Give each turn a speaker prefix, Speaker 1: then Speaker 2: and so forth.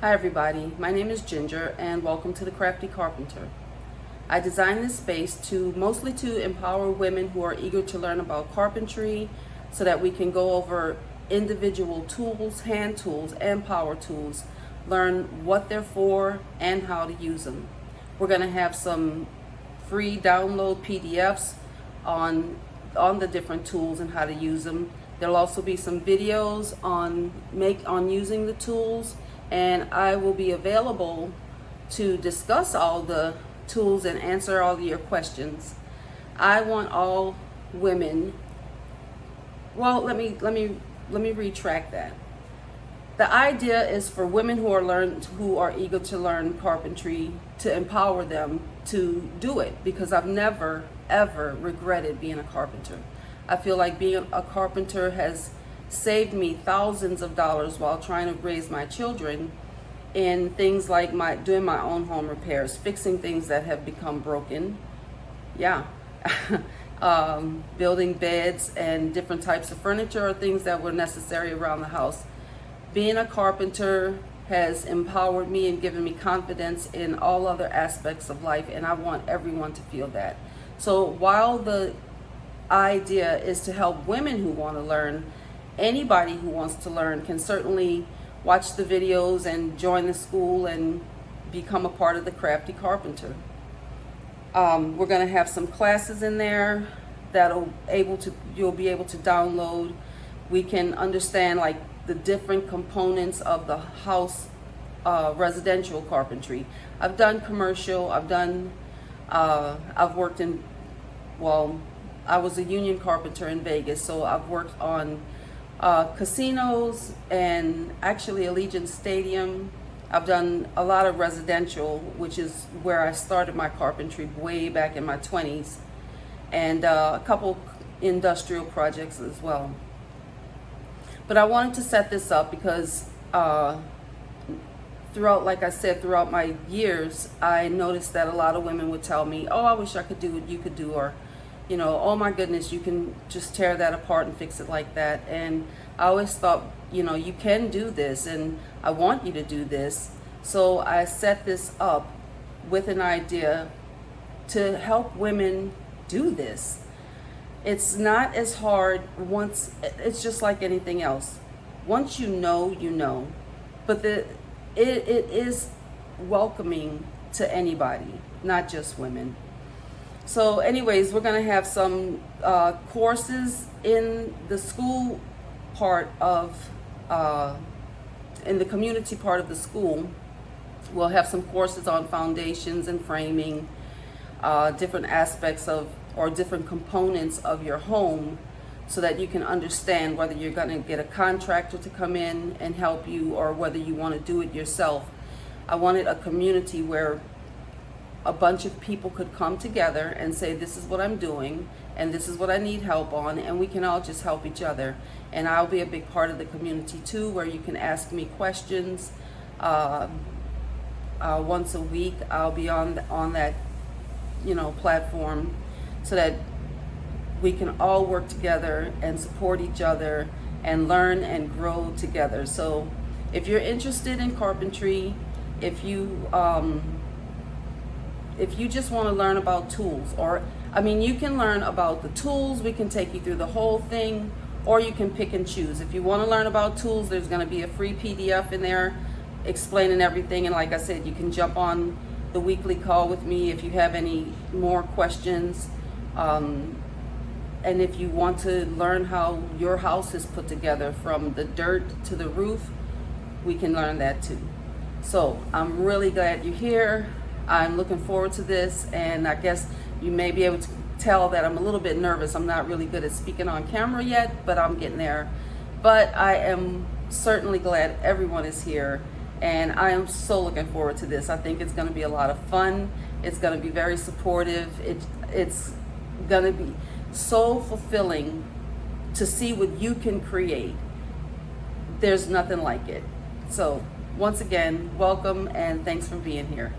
Speaker 1: Hi everybody, my name is Ginger and welcome to the Crafty Carpenter. I designed this space mostly to empower women who are eager to learn about carpentry so that we can go over individual tools, hand tools, and power tools, learn what they're for and how to use them. We're going to have some free download PDFs on the different tools and how to use them. There'll also be some videos on using the tools, and I will be available to discuss all the tools and answer all of your questions. I want all women, well, let me retract that. The idea is for women who are eager to learn carpentry, to empower them to do it, because I've never ever regretted being a carpenter. I feel like being a carpenter has saved me thousands of dollars while trying to raise my children in things like doing my own home repairs, fixing things that have become broken. Yeah. Building beds and different types of furniture or things that were necessary around the house. Being a carpenter has empowered me and given me confidence in all other aspects of life, and I want everyone to feel that. So while the idea is to help women who want to learn, anybody who wants to learn can certainly watch the videos and join the school and become a part of the Crafty Carpenter. We're going to have some classes in there that you'll be able to download. We can understand like the different components of the house residential carpentry. I've done commercial. I've worked in, well, I was a union carpenter in Vegas, so I've worked on casinos and actually Allegiant Stadium. I've done a lot of residential, which is where I started my carpentry way back in my 20s, and a couple industrial projects as well. But I wanted to set this up because throughout my years, I noticed that a lot of women would tell me, oh, I wish I could do what you could do, or oh my goodness, you can just tear that apart and fix it like that. And I always thought, you can do this, and I want you to do this. So I set this up with an idea to help women do this. It's not as hard it's just like anything else. Once you know. But it is welcoming to anybody, not just women. So anyways, we're going to have some courses in the school part of, in the community part of the school. We'll have some courses on foundations and framing, different aspects of, or different components of your home, so that you can understand whether you're going to get a contractor to come in and help you or whether you want to do it yourself. I wanted a community where a bunch of people could come together and say, this is what I'm doing and this is what I need help on, and we can all just help each other. And I'll be a big part of the community too, where you can ask me questions. Once a week I'll be on that platform, so that we can all work together and support each other and learn and grow together. So if you're interested in carpentry, if you just want to learn about tools, you can learn about the tools. We can take you through the whole thing, or you can pick and choose. If you want to learn about tools, there's going to be a free PDF in there explaining everything. And like I said, you can jump on the weekly call with me if you have any more questions. And if you want to learn how your house is put together from the dirt to the roof, we can learn that too. So I'm really glad you're here. I'm looking forward to this, and I guess you may be able to tell that I'm a little bit nervous. I'm not really good at speaking on camera yet, but I'm getting there. But I am certainly glad everyone is here, and I am so looking forward to this. I think it's going to be a lot of fun. It's going to be very supportive. It's going to be so fulfilling to see what you can create. There's nothing like it. So once again, welcome and thanks for being here.